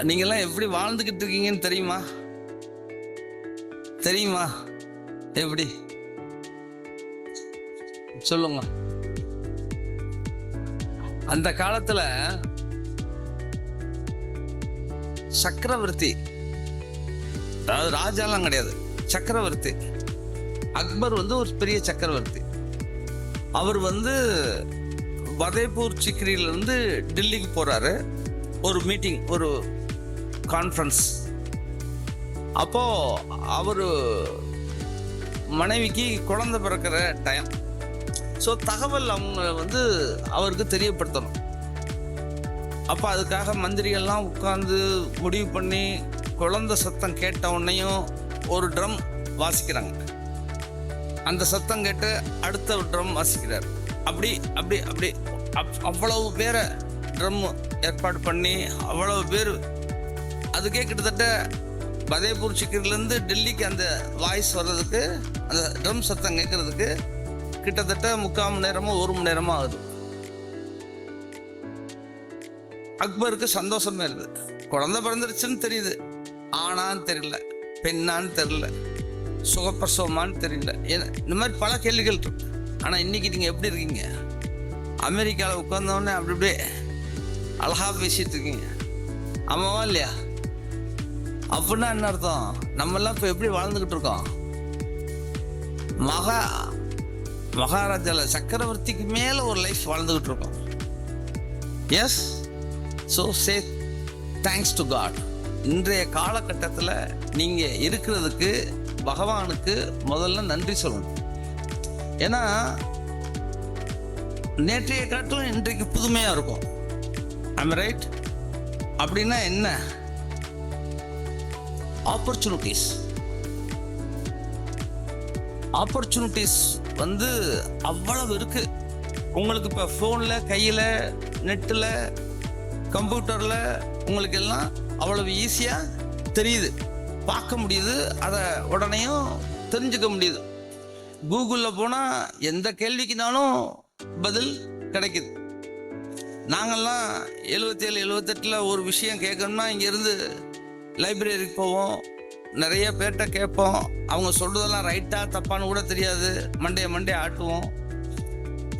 நீங்கெல்லாம் எப்படி வாழ்ந்துகிட்டு இருக்கீங்கன்னு தெரியுமா? தெரியுமா? எப்படி சொல்லுங்க. அந்த காலத்துல சக்கரவர்த்தி, அதாவது ராஜாலாம் கிடையாது, சக்கரவர்த்தி அக்பர் ஒரு பெரிய சக்கரவர்த்தி. அவர் பதேபூர் சிக்ரியில இருந்து டெல்லிக்கு போறாரு, ஒரு மீட்டிங், ஒரு கான்ஃபரன்ஸ். அப்போ அவரு மனைவிக்கு குழந்தை பிறக்கிற டைம். ஸோ தகவல் அவங்க அவருக்கு தெரியப்படுத்தணும். அப்போ அதுக்காக மந்திரிகள்லாம் உட்கார்ந்து முடிவு பண்ணி குழந்தை சத்தம் கேட்ட உடனேயும் ஒரு ட்ரம் வாசிக்கிறாங்க. அந்த சத்தம் கேட்டு அடுத்த ஒரு ட்ரம் வாசிக்கிறார். அப்படி அப்படி அப்படி அவ்வளவு பேரை ட்ரம் ஏற்பாடு பண்ணி அவ்வளவு பேர், அதுக்கே கிட்டத்தட்ட பதேபூர் சிக்கர்லேருந்து டெல்லிக்கு அந்த வாய்ஸ் வர்றதுக்கு, அந்த ட்ரம் சத்தம் கேட்கறதுக்கு கிட்டத்தட்ட 3/4 மணி நேரமோ 1 மணி நேரமோ ஆகுது. அக்பருக்கு சந்தோஷமே இருக்குது. குழந்தை பிறந்துருச்சுன்னு தெரியுது, ஆனான்னு தெரியல, பெண்ணான்னு தெரியல, சுகப்பிரசவமான்னு தெரியல, இந்த மாதிரி பல கேள்விகள் இருக்கு. ஆனால் இன்னைக்கு நீங்கள் எப்படி இருக்கீங்க? அமெரிக்காவில் உட்கார்ந்தோடனே அப்படி அப்படியே அழகா பேசிட்டு இருக்கீங்க, ஆமாவா இல்லையா? அப்படின்னா என்ன அர்த்தம்? நம்மெல்லாம் இப்போ எப்படி வாழ்ந்துகிட்டு இருக்கோம்? மகாராஜால சக்கரவர்த்திக்கு மேல ஒரு லைஃப் வாழ்ந்துகிட்டு இருக்கோம். Yes, so say thanks to God. இன்றைய காலகட்டத்தில் நீங்க இருக்கிறதுக்கு பகவானுக்கு முதல்ல நன்றி சொல்லணும். ஏன்னா நேற்றைய காட்டும் இன்றைக்கு புதுமையா இருக்கும். I'm right? அப்படின்னா என்ன? ஆப்பர்ச்சுனிட்டிஸ் அவ்வளவு இருக்கு உங்களுக்கு. இப்போ ஃபோனில், கையில், நெட்டில், கம்ப்யூட்டரில் உங்களுக்கு எல்லாம் அவ்வளவு ஈஸியாக தெரியுது, பார்க்க முடியுது, அதை உடனேயும் தெரிஞ்சுக்க முடியுது. கூகுளில் போனால் எந்த கேள்விக்குனாலும் பதில் கிடைக்குது. நாங்கள்லாம் 77, 78 ஒரு விஷயம் கேட்கணும்னா இங்கேருந்து லைப்ரரிக்கு போவோம், நிறைய பேர்கிட்ட கேட்போம். அவங்க சொல்றதெல்லாம் ரைட்டா தப்பான்னு கூட தெரியாது, மண்டே ஆட்டுவோம்.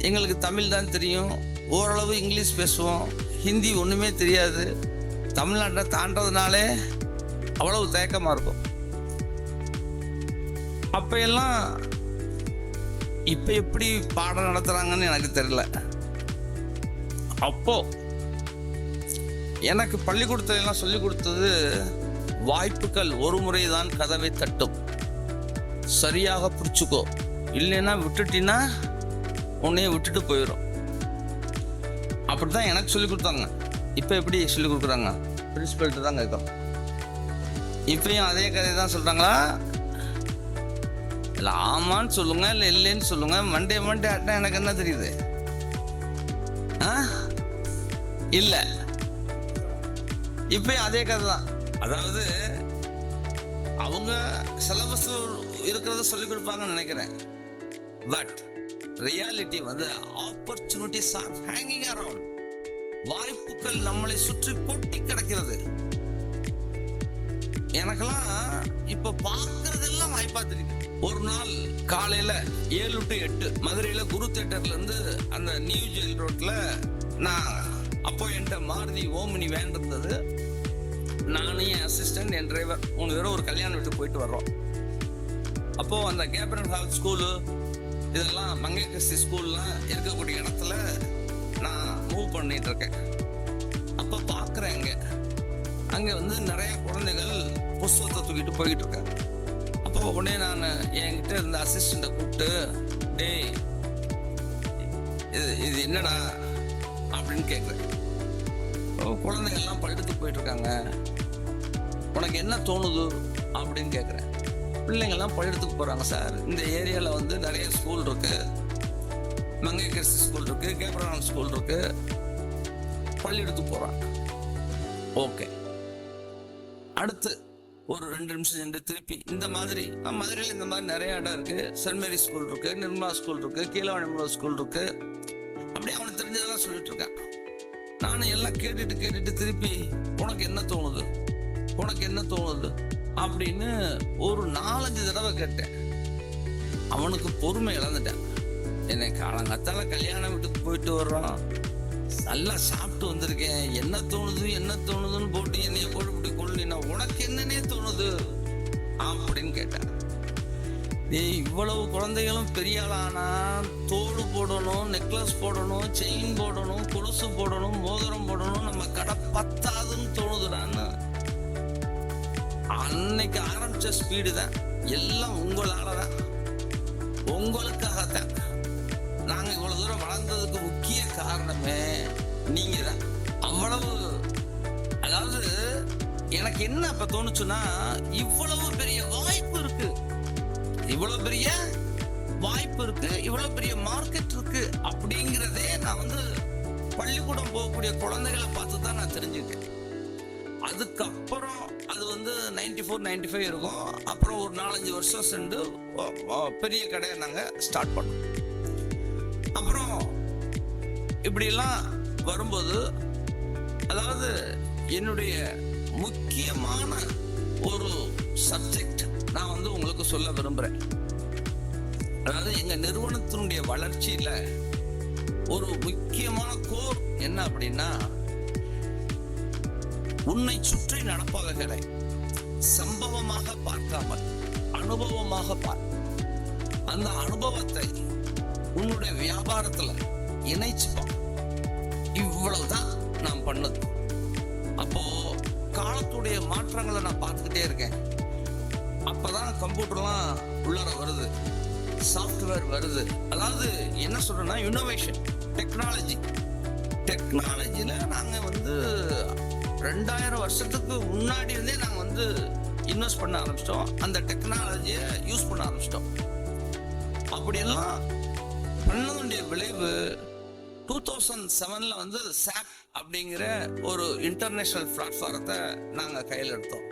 எங்களுக்கு தமிழ் தான் தெரியும், ஓரளவு இங்கிலீஷ் பேசுவோம், ஹிந்தி ஒன்றுமே தெரியாது. தமிழ்நாட்டை தாண்டதுனாலே அவ்வளவு தயக்கமாக இருக்கும். அப்போ எல்லாம் இப்போ எப்படி பாடம் நடத்துகிறாங்கன்னு எனக்கு தெரியல. அப்போ எனக்கு பள்ளிக்கூடத்துல எல்லாம் சொல்லி கொடுத்தது, வாய்ப்புகள் ஒரு முறைதான் கதவை தட்டும், சரியாக பிடிச்சுக்கோ, இல்லைன்னா விட்டுட்டினா உன்னைய விட்டுட்டு போயிடும். அப்படிதான் எனக்கு சொல்லி கொடுத்தாங்க. இப்போ எப்படி சொல்லி கொடுக்குறாங்க? பிரின்சிபல்கிட்ட தான் கேட்குறோம். இப்பயும் அதே கதையை தான் சொல்கிறாங்களா? இல்லை ஆமான்னு சொல்லுங்க, இல்லை இல்லைன்னு சொல்லுங்க. மண்டே ஆட்டா எனக்கு என்ன தெரியுது? இல்லை, இப்பயும் அதே கதை தான். அதாவது அவங்க சிலபஸ் இருக்கிறத சொல்லிக் கொடுப்பாங்கன்னு நினைக்கிறேன். But reality opportunities are hanging around. வாய்ப்புகள் நம்மளை சுற்றி கொட்டி கிடக்கிறது. எனக்கெல்லாம் இப்ப பார்க்கறதெல்லாம் வாய்ப்பா தெரியுது. ஒரு நாள் காலையில 7 to 8 மதுரையில குரு தியேட்டர்ல இருந்து அந்த நியூ ஜெயில் ரோட்ல, நான் அப்போ என்கிட்ட மாருதி ஓமினி வேன் இருந்தது. நானும் என் அசிஸ்டன்ட், என் டிரைவர் 3 பேரும் ஒரு கல்யாணம் வீட்டுக்கு போயிட்டு வர்றோம். அப்போ அந்த கேப்டன் ஹால் ஸ்கூலு, இதெல்லாம் மங்கை கிறிஸ்டி ஸ்கூல்லாம் இருக்கக்கூடிய இடத்துல நான் மூவ் பண்ணிட்டு இருக்கேன். அப்போ பார்க்குறேன் அங்கே நிறைய குழந்தைகள் புஸ்தகத்தை தூக்கிட்டு போயிட்டு இருக்காங்க. அப்போ உடனே நான் என்கிட்ட இருந்த அசிஸ்டண்ட்டை கூப்பிட்டு, டேய் இது என்னடா அப்படின்னு கேட்குறேன். குழந்தைகள்லாம் பள்ளிக்கூடத்துக்கு போயிட்டு இருக்காங்க, உனக்கு என்ன தோணுது அப்படின்னு கேட்குறேன். பிள்ளைங்கள்லாம் பள்ளிக்கூடத்துக்கு போகிறாங்க சார், இந்த ஏரியாவில் நிறைய ஸ்கூல் இருக்கு, மங்கை கிறிஸ்டி ஸ்கூல் இருக்கு, கேப்டன் ஸ்கூல் இருக்கு, பள்ளிக்கூடத்துக்கு போகிறாங்க. ஓகே, அடுத்து ஒரு 2 நிமிஷம் சென்று திருப்பி இந்த மாதிரி மதுரையில் இந்த மாதிரி நிறைய இடம் இருக்கு, சென்ட் மேரி ஸ்கூல் இருக்கு, நிர்மலா ஸ்கூல் இருக்கு, கீழவாணிமலை ஸ்கூல் இருக்கு, அப்படி அவனுக்கு தெரிஞ்சதெல்லாம் சொல்லிட்டு இருக்கான். நானும் எல்லாம் கேட்டுட்டு திருப்பி உனக்கு என்ன தோணுது அப்படின்னு ஒரு 4-5 தடவை கேட்டேன். அவனுக்கு பொறுமை இழந்துட்டேன். என்னை காலங்காத்தால கல்யாண வீட்டுக்கு போயிட்டு வர்றோம், நல்லா சாப்பிட்டு வந்திருக்கேன், என்ன தோணுதுன்னு போட்டு என்னைய போட்டு கொள்ளினா உனக்கு என்னன்னே தோணுது அப்படின்னு கேட்டேன். இவ்வளவு குழந்தைகளும் பெரிய ஆளானா தோடு போடணும், நெக்லஸ் போடணும், செயின் போடணும், கொலுசு போடணும், மோதிரம் போடணும், நம்ம கடை பத்தாதுன்னு தோணுதுடான்னு. அன்னைக்கு ஆரம்பிச்ச ஸ்பீடு தான் எல்லாம் உங்களாலதான், உங்களுக்காகத்தான். நாங்க இவ்வளவு தூரம் வளர்ந்ததுக்கு முக்கிய காரணமே நீங்க தான். அவ்வளவு, அதாவது எனக்கு என்ன அப்ப தோணுச்சுன்னா, இவ்வளவு பெரிய வாய்ப்பு இருக்கு, இவ்வளவு பெரிய மார்க்கெட் இருக்கு அப்படிங்கிறதே நான் பள்ளிக்கூடம் போகக்கூடிய குழந்தைகளை பார்த்து தான் நான் தெரிஞ்சுக்கிட்டேன். அதுக்கப்புறம் அது 94-95 இருக்கும். அப்புறம் ஒரு 4-5 வருஷம் சென்று பெரிய கடையை நாங்க ஸ்டார்ட் பண்ணோம். அப்புறம் இப்படியெல்லாம் வரும்போது, அதாவது என்னுடைய முக்கியமான ஒரு சப்ஜெக்ட் நான் உங்களுக்கு சொல்ல விரும்புறேன். அதாவது எங்க நிறுவனத்தினுடைய வளர்ச்சியில ஒரு முக்கியமான கோர் என்ன அப்படின்னா, உன்னை சுற்றி நடப்பவைகளை சம்பவமாக பார்க்காமல் அனுபவமாக பார். அந்த அனுபவத்தை உன்னுடைய வியாபாரத்துல இணைச்சுப்பா. இவ்வளவுதான் நான் பண்ணது. அப்போ காலத்துடைய மாற்றங்களை நான் பார்த்துக்கிட்டே இருக்கேன். அப்பதான் கம்ப்யூட்டர்லாம் உள்ளார வருது, சாஃப்ட்வேர் வருது. அதாவது என்ன சொல்றேன்னா, இனோவேஷன், டெக்னாலஜில நாங்க 2000 வருஷத்துக்கு முன்னாடி இருந்தே நாங்க இன்வெஸ்ட் பண்ண ஆரம்பிச்சிட்டோம். அந்த டெக்னாலஜியை யூஸ் பண்ண ஆரம்பிச்சிட்டோம். அப்படியெல்லாம் பண்ணதுடைய விளைவு 2007ல SAP அப்படிங்கிற ஒரு இன்டர்நேஷனல் பிளாட்ஃபாரத்தை நாங்க கையில் எடுத்தோம்.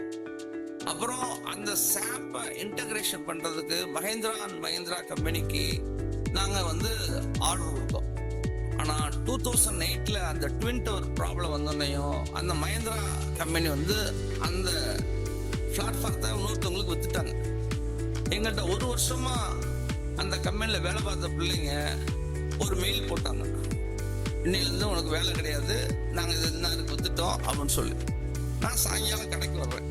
அப்புறம் அந்த SAP இன்டகிரேஷன் பண்றதுக்கு மஹேந்திரா கம்பெனிக்கு நாங்க ஆர்டர் கொடுத்தோம். ஆனா 2008ல அந்த ட்வின் டவர் ப்ராப்ளம் வந்தோன்னையும் அந்த மஹேந்திரா கம்பெனி அந்த பிளாட்ஃபாரத்தை இன்னொருத்தவங்களுக்கு வித்துட்டாங்க. எங்கள்கிட்ட ஒரு வருஷமா அந்த கம்பெனில வேலை பார்த்த பிள்ளைங்க ஒரு மெயில் போட்டாங்க, இன்னிலிருந்து உனக்கு வேலை கிடையாது, நாங்க இது வித்துட்டோம் அப்படின்னு சொல்லி. நான் சாயங்காலம் கடைக்கு வர்றேன்.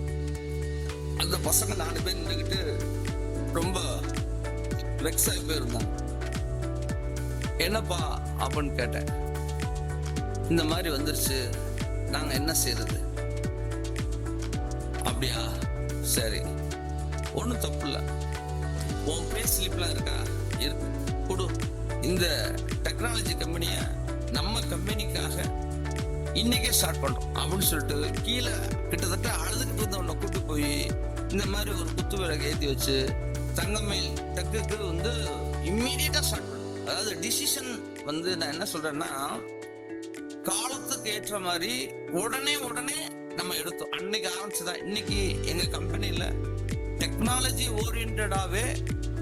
அந்த பசங்க 4 பேர் நின்றுக்கிட்டு ரொம்ப வெக்ஸ் ஆகி போயிருந்தாங்க. என்னப்பா அப்படின்னு கேட்டேன். இந்த மாதிரி வந்துருச்சு, நாங்க என்ன செய்யறது? அப்படியா, சரி, ஒன்றும் தப்பு இல்லை, உன் பே ஸ்லிப்லாம் இருக்கா? இருக்கு, கொடு. இந்த டெக்னாலஜி கம்பெனியை நம்ம கம்பெனிக்காக இன்னைக்கே ஸ்டார்ட் பண்றோம் அப்படின்னு சொல்லிட்டு கீழே கிட்டத்தட்ட அழுதுகிட்டு இருந்தவனை கூட்டு போய் இந்த மாதிரி ஒரு குத்து விளக்கு ஏற்றி வச்சு தங்கமயில் டெக்குக்கு இம்மீடியட்டா ஸ்டார்ட் பண்ணும். அதாவது டிசிஷன் நான் என்ன சொல்றேன்னா, காலத்துக்கு ஏற்ற மாதிரி உடனே நம்ம எடுத்தோம். அன்னைக்கு ஆரம்பிச்சுதான் இன்னைக்கு எங்க கம்பெனில டெக்னாலஜி ஓரியன்டாவே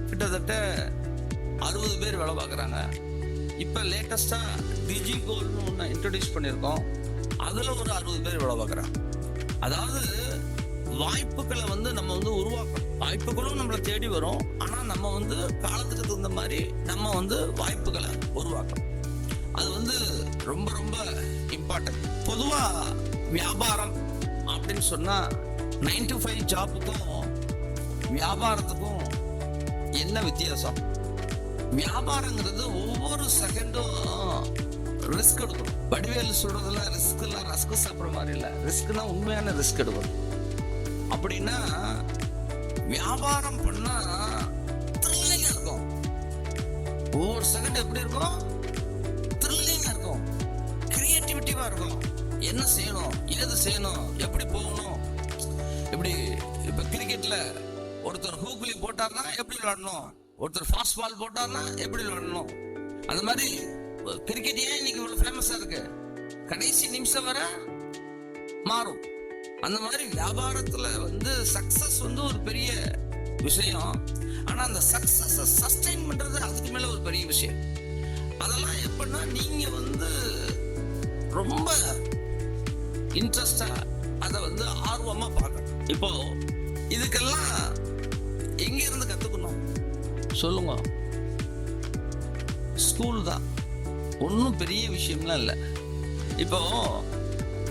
கிட்டத்தட்ட 60 பேர் வேலை பார்க்குறாங்க. இப்ப லேட்டஸ்டா டிஜி கோல்னு ஒன்று இன்ட்ரடியூஸ் பண்ணியிருக்கோம், அதுல ஒரு 60 பேர் வேலை பார்க்குறாங்க. அதாவது வாய்ப்புகளை நம்ம உருவாக்கணும். வாய்ப்புகளும் நம்மளை தேடி வரும். ஆனா நம்ம காலத்துக்கு தகுந்த மாதிரி நம்ம வாய்ப்புகளை உருவாக்கணும். அது ரொம்ப ரொம்ப இம்பார்ட்டன்ட். பொதுவா வியாபாரம் அப்படின்னு சொன்னா 9 to 5 ஜாப்புக்கும் வியாபாரத்துக்கும் என்ன வித்தியாசம்? வியாபாரங்கிறது ஒவ்வொரு செகண்டும் ரிஸ்க் எடுக்கணும். வடிவேல் சொல்றதுல ரிஸ்க் எல்லாம் ரஸ்க் சாப்பிட்ற மாதிரி இல்லை, ரிஸ்க்னா உண்மையான ரிஸ்க் எடுக்கணும். அப்படின்னா வியாபாரம் பண்ணா த்ரில்லிங்கா இருக்கும். ஒவ்வொரு செகண்ட் எப்படி இருக்கும்? த்ரில்லிங்கா இருக்கும், கிரியேட்டிவிட்டிவா இருக்கும். என்ன செய்யணும், ஏது செய்யணும், எப்படி போகணும். இப்படி இப்ப கிரிக்கெட்ல ஒருத்தர் ஹூக்லி போட்டார்னா எப்படி விளையாடணும், ஒருத்தர் ஃபாஸ்ட் பால் போட்டார்னா எப்படி விளையாடணும். அந்த மாதிரி கிரிக்கெட் ஏன் இன்னைக்கு இவ்வளவு ஃபேமஸா இருக்கு? கடைசி நிமிஷம் வர மாறும். அந்த மாதிரி வியாபாரத்துல சக்சஸ் ஒரு பெரிய விஷயம். ஆனா அந்த சக்சஸ் சஸ்டைன் பண்றது அதுக்கு மேல ஒரு பெரிய விஷயம். அதெல்லாம் எப்படின்னா, நீங்க ரொம்ப இன்ட்ரெஸ்டா அதை வந்து ஆர்வமா பார்க்கணும். இப்போ இதுக்கெல்லாம் எங்க இருந்து கத்துக்கணும் சொல்லுங்க? ஸ்கூல் தான். ஒன்றும் பெரிய விஷயம்லாம் இல்லை. இப்போ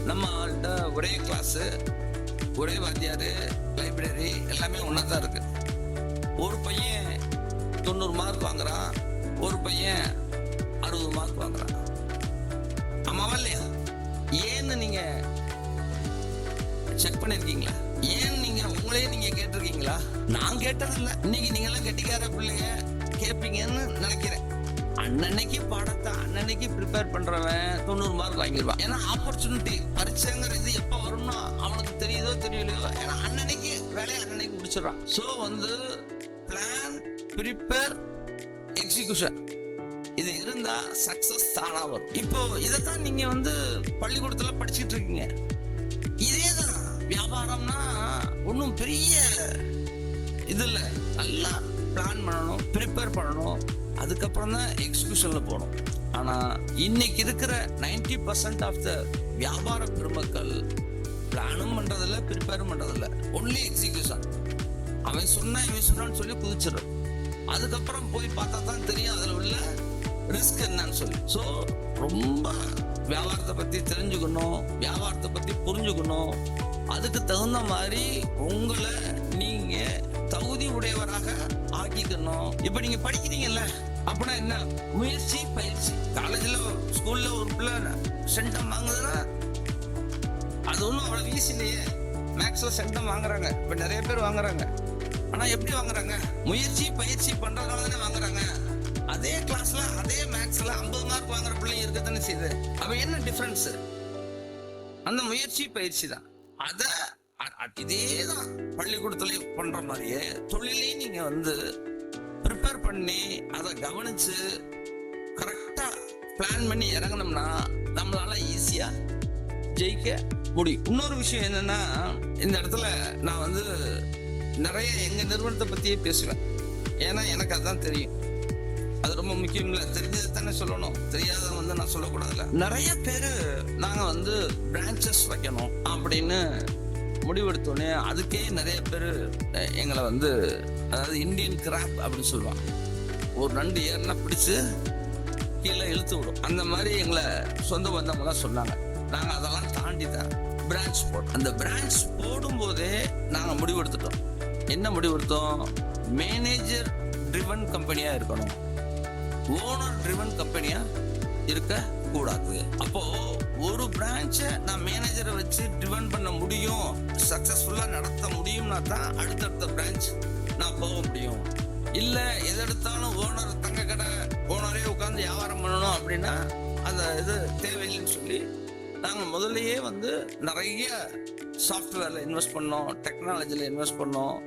நம்மள்கிட்ட ஒரே கிளாஸு, ஒரே வாத்தியார், லைப்ரரி எல்லாமே ஒன்றா தான் இருக்கு. ஒரு பையன் 90 மார்க் வாங்குறான், ஒரு பையன் 60 மார்க் வாங்குறான். ஆமாவா இல்லையா? ஏன்னு நீங்க செக் பண்ணிருக்கீங்களா? ஏன் நீங்க உங்களையே நீங்க கேட்டிருக்கீங்களா? நான் கேட்டதில்லை. இன்னைக்கு நீங்க எல்லாம் கெட்டிக்கார பிள்ளைங்க கேட்பீங்கன்னு நினைக்கிறேன். அன்னன்னைக்கு பாடத்தை அன்னன்னைக்கு ப்ரிப்பேர் பண்றவன் 90 மார்க் வாங்கிடுவான். ஏன்னா ஆப்பர்ச்சுனிட்டி பரீட்சைங்கிறது எப்ப வரும்னா அவனுக்கு தெரியுதோ தெரியலையோ, ஏன்னா அன்னன்னைக்கு வேலையை அன்னன்னைக்கு முடிச்சிடறான். ஸோ வந்து பிளான், ப்ரிப்பேர், எக்ஸிகியூஷன் இது இருந்தா சக்சஸ் தானா வரும். இப்போ இதைத்தான் நீங்க வந்து பள்ளிக்கூடத்துல படிச்சுட்டு இருக்கீங்க. இதேதான் வியாபாரம்னா ஒன்றும் பெரிய இது இல்லை. நல்லா பிளான் பண்ணணும், ப்ரிப்பேர் பண்ணணும், அதுக்கப்புறம் தான் எக்ஸிகியூஷன்ல போகணும். ஆனா இன்னைக்கு இருக்கிற 90% ஆஃப் த வியாபார பெருமக்கள் பிளானும் பண்றதில்ல, ப்ரிப்பேரும் பண்றதில்ல, ஒன்லி எக்ஸிகியூஷன். அவன் சொன்னா இவன் சொன்னான்னு சொல்லி குதிச்சிடும். அதுக்கப்புறம் போய் பார்த்தா தான் தெரியும் அதுல உள்ள ரிஸ்க் என்னன்னு சொல்லி. ஸோ ரொம்ப வியாபாரத்தை பத்தி தெரிஞ்சுக்கணும், வியாபாரத்தை பத்தி புரிஞ்சுக்கணும். அதுக்கு தகுந்த மாதிரி உங்களை நீங்க தகுதி உடையவராக ஆக்கிக்கணும். இப்ப நீங்க படிக்கிறீங்கல்ல, அப்படின்னா என்ன? முயற்சி, பயிற்சி. காலேஜ்ல ஸ்கூல்ல ஒரு பிள்ளை சென்டம் வாங்குதுன்னா அது ஒன்றும் அவ்வளவு ஈஸி இல்லையே. மேக்ஸ்ல சென்டம் வாங்குறாங்க, இப்ப நிறைய பேர் வாங்குறாங்க. ஆனா எப்படி வாங்குறாங்க? முயற்சி பயிற்சி பண்றதுனால தானே வாங்குறாங்க. அதே கிளாஸ்ல அதே மேக்ஸ்ல 50 மார்க் வாங்குற பிள்ளைங்க இருக்கத்தானே செய்யுது. அப்ப என்ன டிஃபரன்ஸ்? அந்த முயற்சி பயிற்சி தான். அத இதேதான் பள்ளிக்கூடத்துல பண்ற மாதிரியே தொழிலையும் நீங்க வந்து ப்ரிப்பேர் பண்ணி அதை கவனிச்சு கரெக்டா பிளான் பண்ணி இறங்கணும்னா நம்மளால ஈஸியா ஜெயிக்க முடியும். இன்னொரு விஷயம் என்னன்னா, இந்த இடத்துல நான் வந்து நிறைய எங்க நிறுவனத்தை பத்தியே பேசுவேன். ஏன்னா எனக்கு அதுதான் தெரியும். அது ரொம்ப முக்கியம் இல்லை. தெரிஞ்சது தானே சொல்லணும், தெரியாத வந்து நான் சொல்லக்கூடாதுல்ல. நிறைய பேரு நாங்க வந்து பிரான்ச்சஸ் வைக்கணும் அப்படின்னு முடிவெடுத்தோடனே அதுக்கே நிறைய பேர் எங்களை வந்து, அதாவது இந்தியன் கிராப் அப்படின்னு சொல்லுவாங்க. ஒரு நண்டு ஏறினா பிடிச்சு கீழே இழுத்து விடும். அந்த மாதிரி எங்களை சொந்த பந்தவங்களாம் சொன்னாங்க. நாங்க அதெல்லாம் தாண்டி தான் பிரான்ச் போட்டோம். அந்த பிரான்ச் போடும் போதே நாங்க முடிவெடுத்துட்டோம். என்ன முடிவெடுத்தோம்? மேனேஜர் ட்ரிவன் கம்பெனியா இருக்கணும், ஓனர் ட்ரிவன் கம்பெனியா இருக்க கூடாது. அப்போ ஒரு பிரான்ச்சை நான் மேனேஜரை வச்சு ட்ரிவன் பண்ண முடியும், சக்சஸ்ஃபுல்லா நடத்த முடியும்னா தான் அடுத்தடுத்த பிரான்ச் நான் போக முடியும். இல்ல எது எடுத்தாலும் ஓனர் தங்க கடை ஓனரே உட்கார்ந்து வியாபாரம் பண்ணணும் அப்படின்னா அந்த இது தேவையில்லைன்னு சொல்லி நாங்க முதல்லயே வந்து நிறைய சாஃப்ட்வேர்ல இன்வெஸ்ட் பண்ணோம், டெக்னாலஜில இன்வெஸ்ட் பண்ணோம்.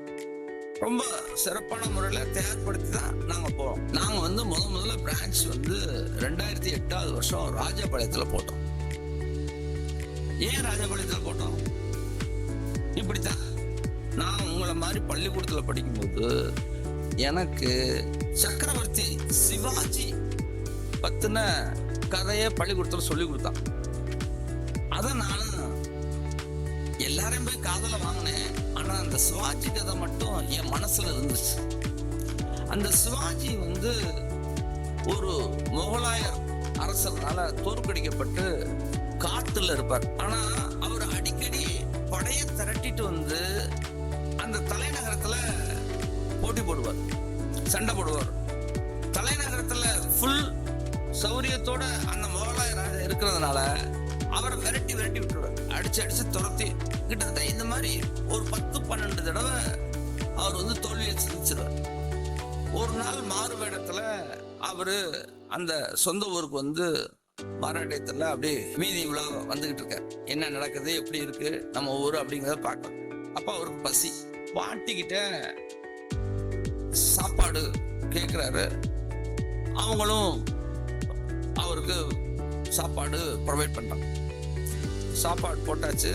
ரொம்ப சிறப்பான முறையில் தயார்படுத்தி தான் நாங்கள் போகிறோம். நாங்கள் வந்து முதல்ல பிரான்ச் வந்து 2008 வருஷம் ராஜபாளையத்தில் போட்டோம். ஏன் ராஜபாளையத்தில் போட்டோம்? இப்படித்தான். நான் உங்களை மாதிரி பள்ளிக்கூடத்தில் படிக்கும்போது எனக்கு சக்கரவர்த்தி சிவாஜி பத்தின கதையை பள்ளிக்கூடத்தில் சொல்லி கொடுத்தான். அதை நான் எல்லாரையும் போய் காதல வாங்கினேன். ஆனா அந்த சிவாஜி கதை மட்டும் என் மனசுல இருந்துச்சு. அந்த சிவாஜி வந்து ஒரு முகலாயர் அரசனால தோற்கடிக்கப்பட்டு காட்டுல இருப்பார். ஆனா அவர் அடிக்கடி படைய திரட்டிட்டு வந்து அந்த தலைநகரத்துல போட்டி போடுவார், சண்டை போடுவார். தலைநகரத்துல ஃபுல் சௌரியத்தோட அந்த முகலாய ராஜா இருக்கிறதுனால அவரை விரட்டி விட்டுருவார், அடிச்சு துரத்தி. கிட்டத்தட்ட இந்த மாதிரி ஒரு 10-12 தடவை அவர் வந்து தோல்வியை சந்திச்சிருவார். ஒரு நாள் மாறு வேடத்துல அவரு அந்த சொந்த ஊருக்கு வந்து மாறாட்டத்துல அப்படியே வீதி உலா வந்துகிட்டு இருக்க, என்ன நடக்குது, எப்படி இருக்கு நம்ம ஊரு அப்படிங்கிறத பார்க்கலாம். அப்ப அவருக்கு பசி, பாட்டிக்கிட்ட சாப்பாடு கேட்கிறாரு. அவங்களும் அவருக்கு சாப்பாடு ப்ரொவைட் பண்றாங்க. சாப்பாடு போட்டாச்சு,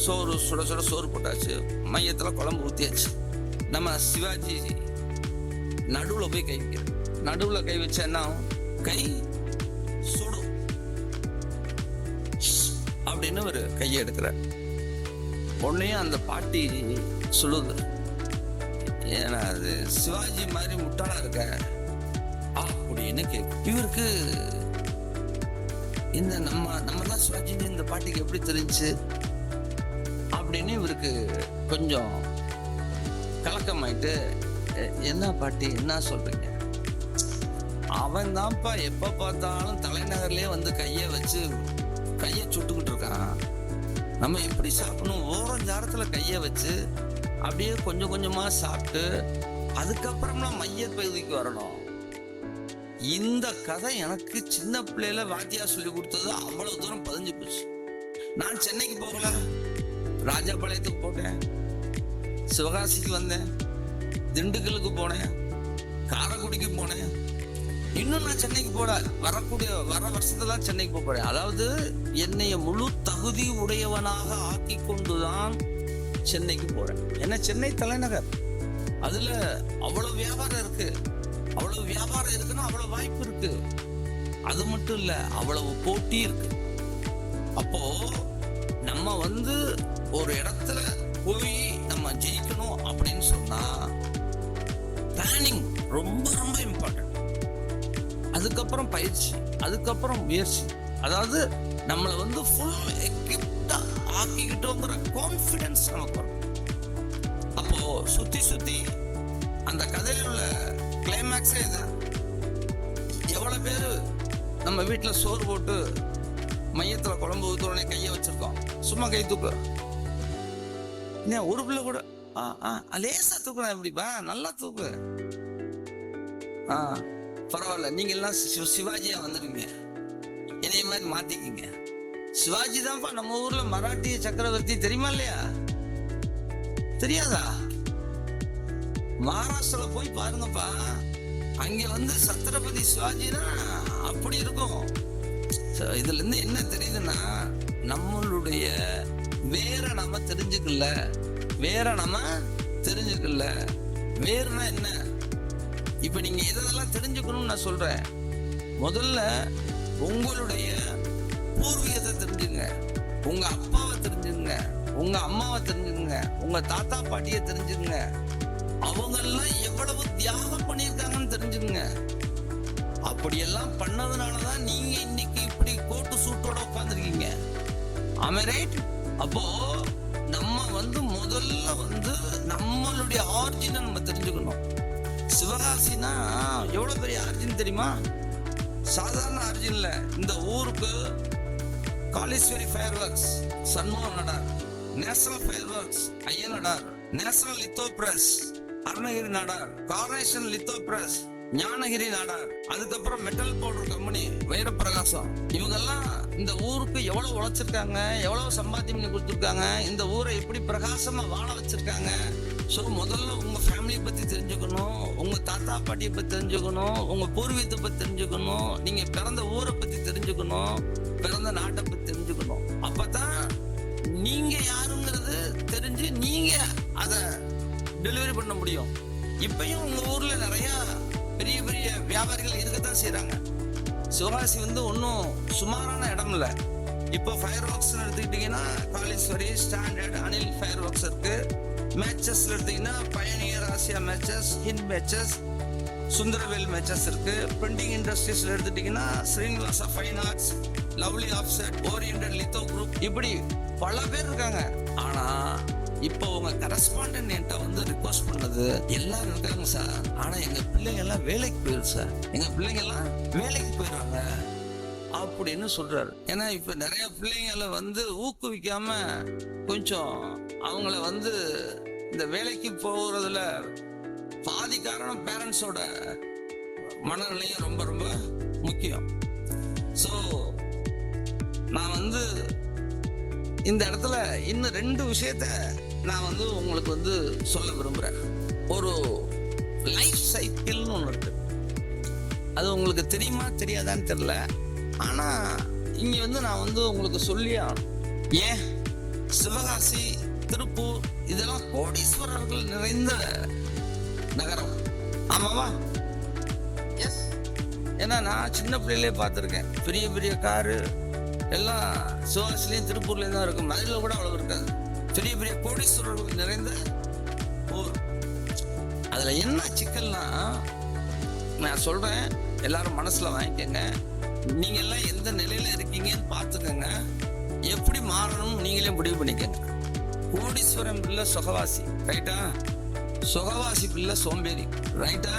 சோறு சுட சுட சோறு போட்டாச்சு, மையத்துல குழம்பு ஊத்தியாச்சு. நம்ம சிவாஜி நடுவுல போய் கை வைக்கிற, நடுவுல கை வச்சா என்ன கை சுடும். அப்படின்னு ஒரு கையை எடுக்கிறார். உடனே அந்த பாட்டி சொல்லுது, ஏன்னா அது சிவாஜி மாதிரி முட்டாளா இருக்க அப்படின்னு கேட்கு. இவருக்கு இந்த நம்ம தான் சிவாஜின்னு இந்த பாட்டிக்கு எப்படி தெரிஞ்சு அப்படின்னு இவருக்கு கொஞ்சம் கலக்கமாயிட்டு, என்ன பாட்டி என்ன சொல்றீங்க? அவன் தான்ப்பா எப்ப பார்த்தாலும் தலைநகர்லயே வந்து கையை வச்சு கையை சுட்டுக்கிட்டு இருக்கான். நம்ம எப்படி சாப்பிடணும்? ஓரஞ்சாரத்துல கையை வச்சு அப்படியே கொஞ்சம் கொஞ்சமா சாப்பிட்டு அதுக்கப்புறமா மைய பகுதிக்கு வரணும். இந்த கதை எனக்கு சின்ன பிள்ளையில வாத்தியார் சொல்லி கொடுத்தது அவ்வளவு தூரம் பதிஞ்சு போச்சு. நான் சென்னைக்கு போகல, ராஜபாளையத்துக்கு போட்டேன், சிவகாசிக்கு வந்தேன், திண்டுக்கலுக்கு போனேன், காரைக்குடிக்கு போனேன். இன்னும் நான் சென்னைக்கு வர வருஷத்துல சென்னைக்கு போறேன். அதாவது என்னைய முழு தகுதி உடையவனாக ஆக்கி கொண்டுதான் சென்னைக்கு போறேன். ஏன்னா சென்னை தலைநகர், அதுல அவ்வளவு வியாபாரம் இருக்கு. அவ்வளவு வியாபாரம் இருக்குன்னா அவ்வளவு வாய்ப்பு இருக்கு. அது மட்டும் இல்ல, அவ்வளவு போட்டி இருக்கு. அப்போ நம்ம வந்து ஒரு இடத்துல போய் நம்ம ஜெயிக்கணும் அப்படின்னு சொன்னா பிளானிங் ரொம்ப ரொம்ப இம்பார்ட்டன்ட். அதுக்கப்புறம் பயிற்சி, அதுக்கப்புறம் முயற்சி. அதாவது நம்மளை வந்து ஃபுல் எக்யூப்டா ஆக்கிக்கிட்டோங்கிற கான்ஃபிடன்ஸ் நமக்கு வரும். அப்போ சுத்தி அந்த கதையில உள்ள கிளைமேக்ஸே இதுதான். எவ்வளவு பேரு நம்ம வீட்டுல சோறு போட்டு மையத்துல குழம்பு ஊத்துறோன்னே கையை வச்சிருக்கோம், சும்மா கை தூக்கு. ஒரு பிள்ளை கூட லேசா தூக்குறேன், எப்படிப்பா நல்லா தூக்கு, பரவாயில்ல, நீங்க எல்லாம் சிவாஜியா வந்துருங்க, என்னைய மாதிரி மாத்திக்கிங்க. சிவாஜி தான்ப்பா நம்ம ஊர்ல மராட்டிய சக்கரவர்த்தி, தெரியுமா இல்லையா? தெரியாதா? மகாராஷ்டிரா போய் பாருங்கப்பா, அங்க வந்து சத்ரபதி சிவாஜினா அப்படி இருக்கும். இதுல இருந்து என்ன தெரியுதுன்னா, நம்மளுடைய வேற நம்ம தெரிஞ்சுக்கல, வேறுனா என்ன? இப்ப நீங்க இதெல்லாம் தெரிஞ்சுக்கணும்னு நான் சொல்றேன். முதல்ல உங்களுடைய பூர்வீகத்தை தெரிஞ்சுங்க, உங்க அப்பாவை தெரிஞ்சுங்க, உங்க அம்மாவை தெரிஞ்சுங்க, உங்க தாத்தா பாட்டியை தெரிஞ்சுங்க, அவங்க எல்லாம் எவ்வளவு தியாகம் பண்ணியிருக்காங்கன்னு தெரிஞ்சுங்க. அப்படியெல்லாம் பண்ணதுனாலதான் நீங்க இன்னைக்கு இப்படி கோட்டு சூட்டோட உட்கார்ந்துருக்கீங்க. ஆமே ரைட்? அப்போ நம்ம வந்து முதல்ல வந்து நம்மளுடைய ஆரிஜினை நம்ம தெரிஞ்சுக்கணும். சிவகாசினா எவ்வளவு பெரிய ஆரிஜின் தெரியுமா? சாதாரண ஆரிஜின் இல்ல. இந்த ஊருக்கு Kaliswari fireworks Shanmugam Nadar, national fireworks Aiyan Nadar, national litho press Arunagiri Nadar, carnation litho press Gnanagiri Nadar, அதுக்கப்புறம் மெட்டல் பவுடர் கம்பெனி வைரப்பிரகாசம். இவங்கெல்லாம் இந்த ஊருக்கு எவ்வளவு உழைச்சிருக்காங்க, எவ்வளவு சம்பாத்தியம் பண்ணி கொடுத்துருக்காங்க, இந்த ஊரை எப்படி பிரகாசமா வாழ வச்சிருக்காங்க. ஸோ முதல்ல உங்க ஃபேமிலியை பத்தி தெரிஞ்சுக்கணும், உங்க தாத்தா பாட்டியை பத்தி தெரிஞ்சுக்கணும், உங்க பூர்வீகத்தை பத்தி தெரிஞ்சுக்கணும், நீங்க பிறந்த ஊரை பத்தி தெரிஞ்சுக்கணும், பிறந்த நாட்டை பத்தி தெரிஞ்சுக்கணும். அப்பதான் நீங்க யாருங்கிறது தெரிஞ்சு நீங்க அத டெலிவரி பண்ண முடியும். இப்பயும் உங்க ஊர்ல நிறைய பெரிய பெரிய வியாபாரிகள் இருக்கத்தான் செய்யறாங்க. சிவகாசி வந்து ஒன்னும் சுமாரான இடம் இல்ல. இப்போ ஃபயர் ஒர்க்ஸ் எடுத்துக்கிட்டீங்கன்னா Kaliswari, standard, Anil fire works இருக்கு. மேட்சஸ்ல எடுத்தீங்கன்னா Payaniyar, Asia matches, Hind matches, Sundaravel matches இருக்கு. பிரிண்டிங் இண்டஸ்ட்ரீஸ்ல எடுத்துட்டீங்கன்னா Srinivasa fine arts, lovely offset, oriental litho group, இப்படி பல பேர் இருக்காங்க. ஆனா இப்போ உங்க கரஸ்பாண்டன்ட் என்கிட்ட வந்து ரிக்வஸ்ட் பண்ணது, எல்லாரும் இருக்காங்க சார், ஆனா எங்க பிள்ளைங்க எல்லாம் வேலைக்கு போயிடும் சார், எங்க பிள்ளைங்க எல்லாம் வேலைக்கு போயிடுறாங்க அப்படின்னு சொல்றாரு. ஏன்னா இப்ப நிறைய பிள்ளைங்களை வந்து ஊக்குவிக்காம கொஞ்சம் அவங்கள வந்து இந்த வேலைக்கு போறதுல பாதி காரணம் பேரண்ட்ஸோட மனநிலையும் ரொம்ப ரொம்ப முக்கியம். ஸோ நான் வந்து இந்த இடத்துல இன்னும் 2 விஷயத்த நான் வந்து உங்களுக்கு வந்து சொல்ல விரும்புறேன். ஒரு லைஃப் சைக்கிள்னு ஒன்று இருக்கு. அது உங்களுக்கு தெரியுமா தெரியாதான்னு தெரியல. ஆனா இங்க வந்து நான் வந்து உங்களுக்கு சொல்லியா, ஏன் சிவகாசி, திருப்பூர் இதெல்லாம் கோடீஸ்வரர்கள் நிறைந்த நகரம். ஆமாவா? எஸ். ஏன்னா நான் சின்ன பிள்ளையிலே பார்த்துருக்கேன். பெரிய பெரிய காரு, எல்லாம் சிவாசிலையும் திருப்பூர்லேயும் தான் இருக்கும். மதுரையில் கூட அவ்வளவு இருக்காது. பெரிய பெரிய கோடீஸ்வரர்கள் நிறைந்த ஊர். அதில் என்ன சிக்கல்னா, நான் சொல்கிறேன், எல்லாரும் மனசில் வாங்கிக்கோங்க. நீங்கள் எல்லாம் எந்த நிலையில் இருக்கீங்கன்னு பார்த்துக்கோங்க. எப்படி மாறணும் நீங்களே முடிவு பண்ணிக்கோங்க. கோடீஸ்வரன் பிள்ளை சுகவாசி, ரைட்டா? சுகவாசி பிள்ளை சோம்பேறி, ரைட்டா?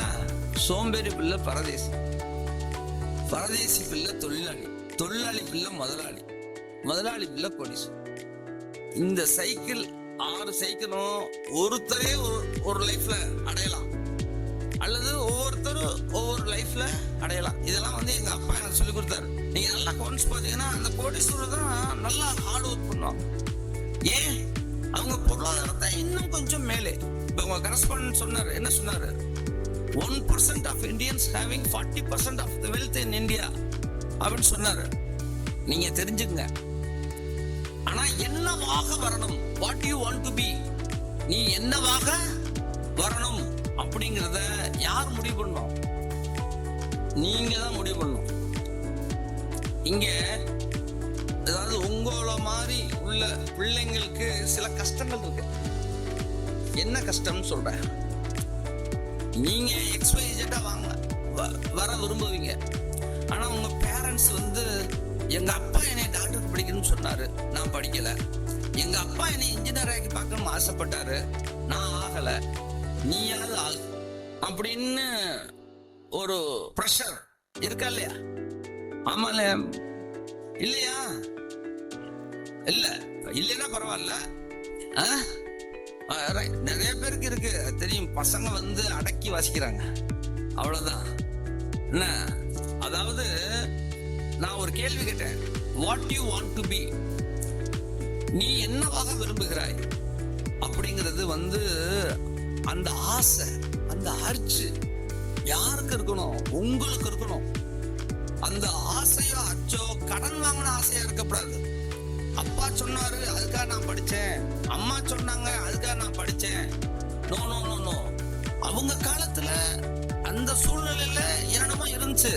சோம்பேறி பிள்ளை பரதேசி, பரதேசி பிள்ளை தொழிலாளி, தொழிலாளி பிள்ளை முதலாளி, முதலாளி பிள்ளை கோடீஸ்வரன். இந்த சைக்கிள் 6 சைக்கிளும் ஒருத்தரே ஒரு லைஃப்ல அடையலாம், அல்லது ஒவ்வொருத்தரும் ஒவ்வொரு லைஃப்ல அடையலாம். இதெல்லாம் வந்து எங்க அப்பா எனக்கு சொல்லி கொடுத்தாரு. நீங்க நல்லா கவனிச்சு பாத்தீங்கன்னா, அந்த கோடீஸ்வரர் தான் நல்லா ஹார்ட் ஒர்க் பண்ணுவாங்க. ஏன்? அவங்க பொருளாதாரத்தை இன்னும் கொஞ்சம் மேலே. இப்ப உங்க கரஸ்பாண்டன்ட் சொன்னாரு, என்ன சொன்னாரு? 1% of Indians having 40% of the wealth in India அப்படின்னு சொன்னாரு. நீங்க தெரிஞ்சுங்க. ஆனா என்னவாக வரணும்? What do you want to be? நீ என்னவாக வரணும் அப்படிங்கிறத யார் முடிவு பண்ணணும்? நீங்க தான் முடிவு பண்ணணும். இங்க அதாவது உங்கள மாதிரி உள்ள பிள்ளைங்களுக்கு சில கஷ்டங்கள் இருக்கு. என்ன கஷ்டம்னு சொல்றேன். நீங்க XYZ வாங்க வர விரும்புவீங்க. ஆனா உங்க பேரண்ட்ஸ் வந்து, எங்க அப்பா என்னை டாக்டர் படிக்கணும்னு சொன்னாரு, நான் படிக்கல. எங்க அப்பா என்னை இன்ஜினியர் ஆக்கி பார்க்கணும்னு ஆசைப்பட்டாரு, நான் ஆகல. நீயாவது ஆகு அப்படின்னு ஒரு ப்ரெஷர் இருக்கா இல்லையா? ஆமால இல்லையா? இல்ல இல்லைன்னா பரவாயில்ல. நிறைய பேருக்கு இருக்கு தெரியும். பசங்க வந்து அடக்கி வாசிக்கிறாங்க, அவ்வளவுதான். என்ன அதாவது, நான் ஒரு கேள்வி கேட்டேன், what you want to be, நீ என்னவாக விரும்புகிறாய் அப்படிங்கிறது வந்து அந்த ஆசை, அந்த அர்ஜு யாருக்கு இருக்கணும்? உங்களுக்கு இருக்கணும். அந்த ஆசையோ அச்சோ கடன் வாங்கின ஆசையா இருக்கக்கூடாது. அப்பா சொன்னாரு அதுக்காக நான் படிச்சேன், அம்மா சொன்னாங்க அதுக்காக நான் படிச்சேன். No no no no. அவங்க காலத்துல அந்த சூழ்நிலையில என்னமா இருந்துச்சு.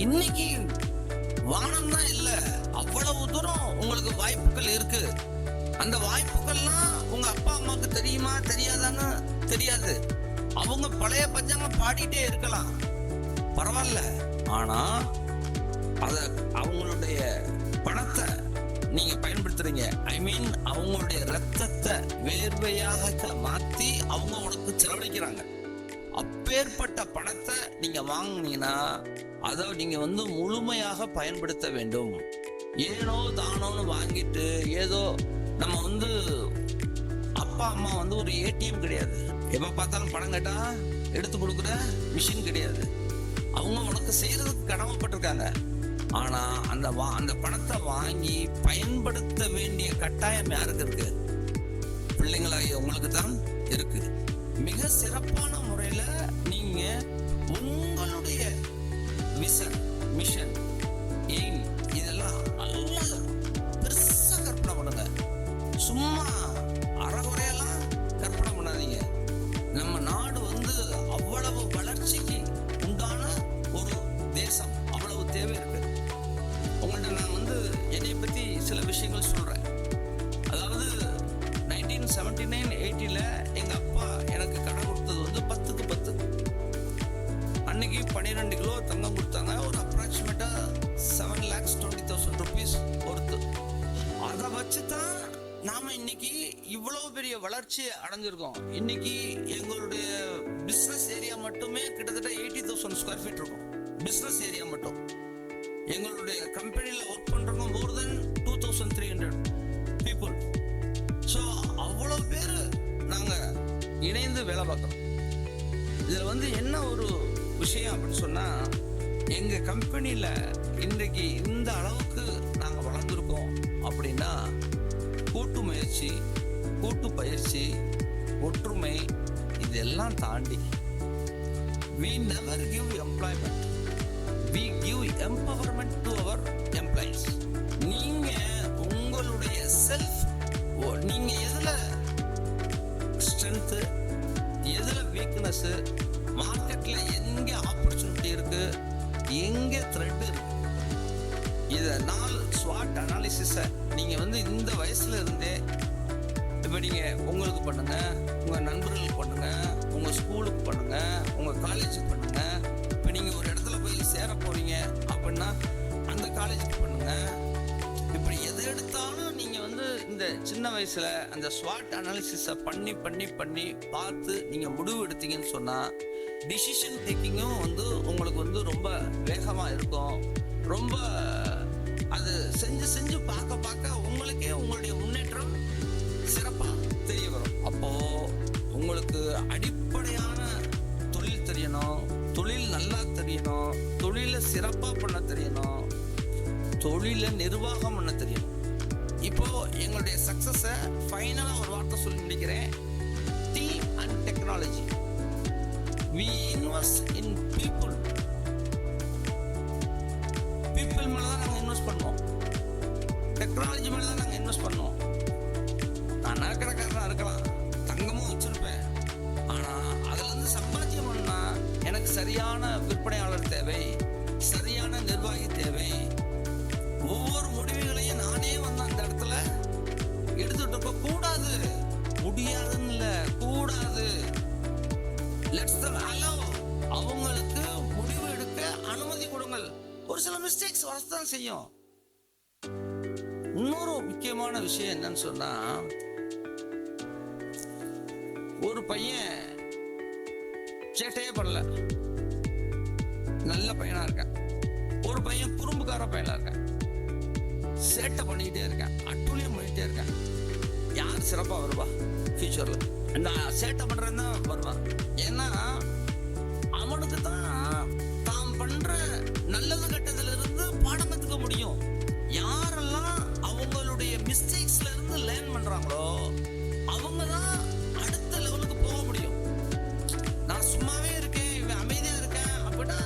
இன்னைக்கு வானம் தான் இல்ல, அவ்வளவு தூரம் உங்களுக்கு வாய்ப்புகள் இருக்கு. அந்த வாய்ப்புகள்லாம் உங்க அப்பா அம்மாவுக்கு தெரியுமா தெரியாதான்னு தெரியாது. அவங்க பழைய பஞ்சாங்கம் பாடிட்டே இருக்கலாம், பரவாயில்ல. ஆனா அத அவங்களுடைய பணத்தை நீங்க பயன்படுத்துறீங்க. ஐ மீன் அவங்களுடைய ரத்தத்தை வேர்வையாக மாத்தி அவங்க உனக்கு செலவழிக்கிறாங்க. அப்பேற்பட்ட பணத்தை நீங்க வாங்கினீங்கன்னா அதை நீங்க வந்து முழுமையாக பயன்படுத்த வேண்டும். ஏனோ தானோன்னு வாங்கிட்டு ஏதோ நம்ம வந்து, அப்பா அம்மா வந்து ஒரு ஏடிஎம் கிடையாது, எப்ப பார்த்தாலும் பணம் கேட்டா எடுத்து கொடுக்குற மிஷின் கிடையாது. அவங்க உனக்கு செய்யறதுக்கு கடமைப்பட்டிருக்காங்க. ஆனா அந்த பணத்தை வாங்கி பயன்படுத்த வேண்டிய கட்டாயம் யாருக்கு இருக்கு? பிள்ளைங்களாகிய உங்களுக்கு தான் இருக்கு. மிக சிறப்பான முறையில நீங்க உங்களுடைய விஷன், மிஷன், எய்ம் இதெல்லாம் நல்லா பெருசா கற்பனை பண்ணுங்க. சும்மா அறகுறையெல்லாம் கற்பனை பண்ணாதீங்க. நம்ம நாடு வந்து அவ்வளவு வளர்ச்சிக்கு உண்டான ஒரு தேசம், அவ்வளவு தேவை இருக்கு. உங்கள்கிட்ட நான் வந்து என்னை பத்தி சில விஷயங்கள் சொல்றேன். அதாவது 1979-80 எங்க அப்பா எனக்கு கடன் கொடுத்தது வந்து 10க்கு 10. அன்னைக்கு 12 கிலோ தங்கம் கொடுத்தாங்க. ஒரு அப்ராக்சிமேட்டா 7,20,000 rupees பொறுத்து. அதை வச்சுதான் நாம இன்னைக்கு இவ்வளவு பெரிய வளர்ச்சி அடைஞ்சிருக்கோம். இன்னைக்கு எங்களுடைய பிசினஸ் ஏரியா மட்டுமே கிட்டத்தட்ட 80,000 ஸ்கொயர் ஃபீட் இருக்கும். பிசினஸ் ஏரியா மட்டும். எங்களுடைய கம்பெனில ஒர்க் பண்றவங்க more than 2,300 people. ஸோ அவ்வளவு பேர் நாங்க இணைந்து வேலை பார்க்கிறோம். இதுல வந்து என்ன ஒரு விஷயம் அப்படின்னு சொன்னா, எங்க கம்பெனில இன்றைக்கு இந்த அளவுக்கு நாங்க வளர்ந்துருக்கோம் அப்படின்னா கூட்டு முயற்சி, கூட்டு பயிற்சி, ஒற்றுமை இதெல்லாம் தாண்டி we never give employment, we give empowerment to our employees. நீங்க உங்களுடைய செல்ஃப், நீங்க எதுல ஸ்ட்ரென்த், எதுல வீக்னஸ், மார்க்கெட்ல எங்க ஆப்பர்ச்சுனிட்டி இருக்கு, எங்க த்ரெட் இருக்கு, இத 4 SWOT அனாலிசிஸை நீங்க வந்து இந்த வயசுல இருந்தே இப்போ நீங்க உங்களுக்கு பண்ணுங்க, உங்க நண்பர்களுக்கு பண்ணுங்க, உங்க ஸ்கூலுக்கு பண்ணுங்க, உங்க காலேஜுக்கு பண்ணுங்க. இப்போ நீங்க ஒரு இடத்துல போய் சேர போறீங்க அப்படின்னா அந்த காலேஜுக்கு பண்ணுங்க. இப்படி எது எடுத்தாலும் நீங்க வந்து இந்த சின்ன வயசுல அந்த ஸ்வாட் அனாலிசிஸை பண்ணி பண்ணி பண்ணி பார்த்து நீங்க முடிவு எடுத்தீங்கன்னு சொன்னா டிசிஷன் டேக்கிங்கும் வந்து உங்களுக்கு வந்து ரொம்ப வேகமா இருக்கும். ரொம்ப அது செஞ்சு செஞ்சு பார்க்க பார்க்க உங்களுக்கே உங்களுடைய முன்னேற்றம் சிறப்பா தெரிய வரும். அப்போ உங்களுக்கு அடிப்படையான தொழில் தெரியணும், தொழில் நல்லா தெரியணும், தொழிலை சிறப்பா பண்ண தெரியணும், தொழிலை நிர்வாகம் பண்ண தெரியணும். இப்போ எங்களுடைய சக்சஸை ஃபைனலா ஒரு வார்த்தை சொல்லி முடிக்கிறேன். Team and technology. We invest in people. People மேல தான் நாங்க இன்வெஸ்ட் பண்ணுவோம், டெக்னாலஜி மேல தான் நாங்க இன்வெஸ்ட் பண்ணுவோம். நான் நகைக்கடைக்காரனா இருக்கலாம், தங்கமும் வச்சிருப்பேன், ஆனா அதுல இருந்து சம்பாத்தியம் பண்ணா எனக்கு சரியான விற்பனையாளர் தேவை, சரியான நிர்வாகி தேவை. ஒவ்வொரு முடிவுகளையும் நானே வந்து அந்த இடத்துல எடுத்துட்டு இருக்க கூடாது. முடியாதுன்னு இல்ல, கூடாது. Let's them allow. அவங்களுக்கு முடிவு எடுக்க அனுமதி கொடுங்கள். ஒரு சில மிஸ்டேக்ஸ் வரத்தான் செய்யும். இன்னொரு முக்கியமான விஷயம் என்னன்னு சொன்னா, ஒரு பையன் சேட்டையே பண்ணல, நல்ல பையனா இருக்கான். ஒரு பையன் குறும்புக்கார பையனா இருக்கான், சேட்டை பண்ணிக்கிட்டே இருக்கான், அட்டூழியம் பண்ணிக்கிட்டே இருக்கான். யார் சிறப்பா வருவா ஃபியூச்சர்ல? இந்த சேட்டை பண்றேன் தான் வருவான். ஏன்னா அவனுக்கு தான் தாம் பண்ற நல்லது கெட்டதுல இருந்து பாடம் கத்துக்க முடியும். யாரெல்லாம் அவங்களுடைய மிஸ்டேக்ஸ்ல இருந்து லேர்ன் பண்றாங்களோ அவங்க தான் அடுத்த லெவலுக்கு போக முடியும். நான் சும்மாவே இருக்கேன், இவன் அமைதியா இருக்கேன் அப்படின்னா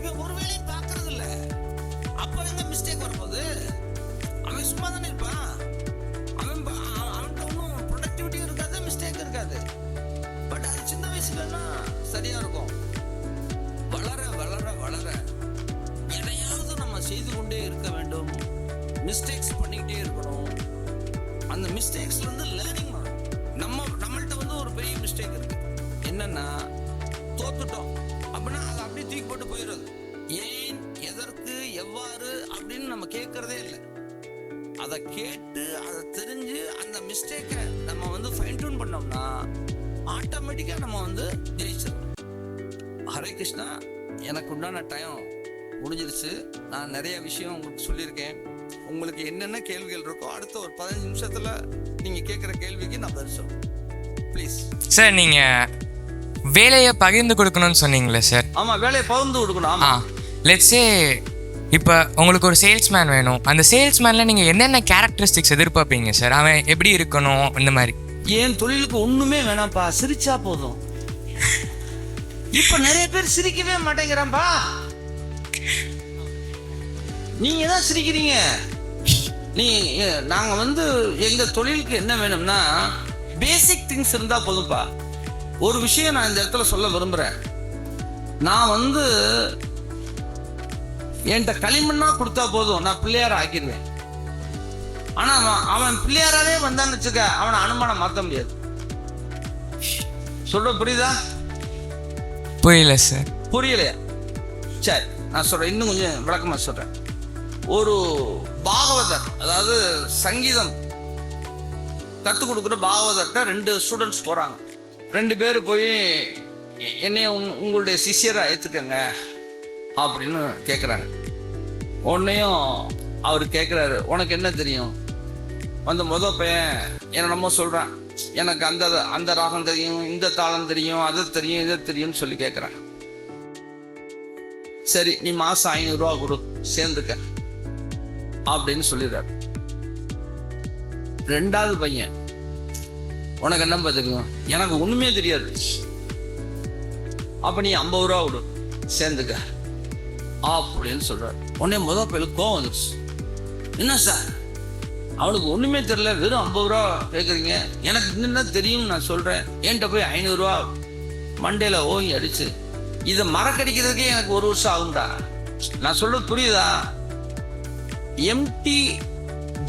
இவன் ஒரு வேலையும் பார்க்கறது இல்ல. அப்ப எங்க மிஸ்டேக் வரும்போது அவன் சும்மா தானே இருப்பான். அவன்கிட்ட ஒன்றும் ப்ரொடக்டிவிட்டி இருக்காது, மிஸ்டேக் இருக்காது. பட் அது சின்ன வயசுலன்னா சரியா இருக்கும். வளர வளர வளர எதையாவது நம்ம செய்து கொண்டே இருக்க வேண்டும். மிஸ்டேக்ஸ் பண்ணிக்கிட்டே இருக்கணும். அந்த மிஸ்டேக்ஸ்ல இருந்து லேர்னிங் பண்ணணும். நம்மள்ட்ட வந்து ஒரு பெரிய மிஸ்டேக் இருக்கு. என்னன்னா, தோத்துட்டோம் அப்படின்னா அதை அப்படியே தூக்கி போட்டு போயிடுறது. ஏன், எதற்கு, எவ்வாறு அப்படின்னு நம்ம கேட்கறதே இல்லை. அதை கேட்டு அதை தெரிஞ்சு அந்த மிஸ்டேக்கை நம்ம வந்து ஃபைன் டியூன் பண்ணோம்னா ஆட்டோமேட்டிக்கா நம்ம வந்து ஜெயிச்சிடலாம். ஹரே கிருஷ்ணா. எனக்கு உண்டான டைம் முடிஞ்சிருச்சு. நான் நிறைய விஷயம் உங்களுக்கு சொல்லியிருக்கேன். உங்களுக்கு என்னென்ன கேள்விகள் இருக்கோ அடுத்த ஒரு 15 நிமிஷத்துல நீங்க கேட்குற கேள்விக்கு நான் பதில் சொல்றேன். Please sir. நீங்க வேலையை பகிர்ந்து கொடுக்கணும்னு சொன்னீங்களே சார்? ஆமா, வேலையை பகிர்ந்து கொடுக்கணும். ஆமா. லெட்ஸே இப்போ உங்களுக்கு ஒரு சேல்ஸ்மேன் வேணும். அந்த சேல்ஸ்மேனில் நீங்கள் என்னென்ன கேரக்டரிஸ்டிக்ஸ் எதிர்பார்ப்பீங்க சார்? அவன் எப்படி இருக்கணும் இந்த மாதிரி? ஏன் தொழிலுக்கு ஒண்ணுமே வேணாம்ப்பா, சிரிச்சா போதும். இப்ப நிறைய பேர் சிரிக்கவே மாட்டேங்கிறான்பா. நீங்க தான் சிரிக்கிறீங்க. நாங்க வந்து எங்க தொழிலுக்கு என்ன வேணும்னா பேசிக் திங்ஸ் இருந்தா போதும்பா. ஒரு விஷயம் நான் இந்த இடத்துல சொல்ல விரும்புறேன். நான் வந்து என்கிட்ட களிமண்ணா கொடுத்தா போதும், நான் பிள்ளையார ஆக்கிடுவேன். ஆனா அவன் பிள்ளையாராவே வந்தான்னு வச்சுக்க, அவனை அனுமானம் மாற்ற முடியாது. சொல்ற புரியுதா? புரியல சார். புரியலையா? சரி, நான் சொல்றேன், இன்னும் கொஞ்சம் விளக்கமா சொல்றேன். ஒரு பாகவதர், அதாவது சங்கீதம் கற்றுக் கொடுக்குற பாகவதர்கிட்ட 2 ஸ்டூடெண்ட்ஸ் போறாங்க. 2 பேர் போய் என்னைய உங்களுடைய சிஷியரா ஏத்துக்கங்க அப்படின்னு கேட்குறாங்க. உன்னையும் அவர் கேட்குறாரு, உனக்கு என்ன தெரியும்? அந்த பையன் என்னென்னமோ சொல்கிறான், எனக்கு அந்த ராகம் தெரியும், இந்த தாளம் தெரியும், அது தெரியும், இதை தெரியும்னு சொல்லி கேட்குறான். சரி, நீ மாதம் 500 ரூபா கொடு, சேர்ந்துக்க அப்படின்னு சொல்லிடுறாரு. 2வது பையன், உனக்கு என்னப்பா தெரியும்? எனக்கு ஒன்றுமே தெரியாது. அப்போ நீ 50 ரூபா கொடு, சேர்ந்துக்க அப்படின்னு சொல்றாரு. உடனே பையனுக்கு கோவம் வந்துருச்சு. என்ன சார், அவனுக்கு ஒண்ணுமே தெரியல, வெறும் 50 ரூபா கேட்குறீங்க, எனக்கு என்னென்ன தெரியும்னு நான் சொல்றேன், என்கிட்ட போய் 500 ரூபா மண்டையில ஓங்கி அடிச்சு இதை மறக்கடிக்கிறதுக்கே எனக்கு 1 வருஷம் ஆகும்டா. நான் சொல்றது புரியுதா? எம்டி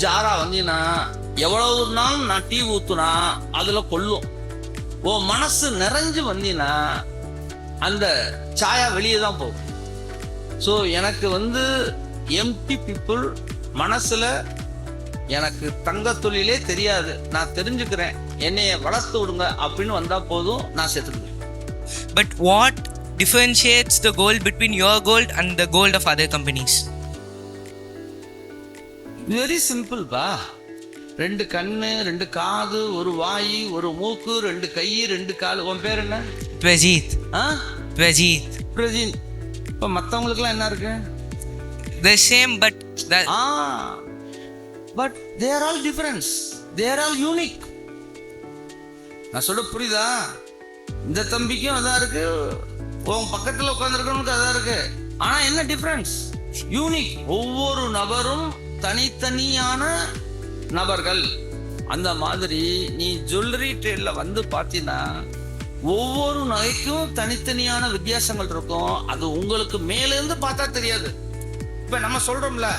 ஜாரா வந்தீங்கன்னா எவ்வளவு நாள் நான் டீ ஊத்துனா அதுல கொல்லும். ஓ மனசு நிறைஞ்சு வந்தீங்கன்னா அந்த சாயா வெளியே தான் போகும். ஸோ எனக்கு வந்து எம்டி பீப்புள் மனசுல எனக்கு தங்க தொழிலே தெரியாது, நான் தெரிஞ்சுக்கிறேன், என்னைய வளர்த்து விடுங்க அப்படின்னு வந்தா போதும், நான் செத்துக்கிறேன். But what differentiates the gold between your gold and the gold of other companies? Very simple பா. 2 கண்ணு, 2 காது, 1 வாய், 1 மூக்கு, 2 கை, 2 கால். உன் பேர் என்ன? Prajit. ஆ Prajit. பிரஜின். இப்போ மற்றவங்களுக்குலாம் என்ன இருக்கு? The same, but the but they are all different, they are all unique. நான் சொல்ல புரியுதா? இந்த தம்பிக்கும் அதான் இருக்கு, உன் பக்கத்துல உட்காந்துருக்கவனுக்கு அதான் இருக்கு. ஆனா என்ன டிஃபரன்ஸ்? யூனிக். ஒவ்வொரு நபரும் தனித்தனியான நபர்கள். அந்த மாதிரி நீ ஜுவல்லரி ட்ரேட்ல வந்து பார்த்தீங்கன்னா ஒவ்வொரு நகைக்கும் தனித்தனியான வித்தியாசங்கள் இருக்கும். அது உங்களுக்கு மேலிருந்து பார்த்தா தெரியாது. இப்ப நம்ம சொல்றோம்ல,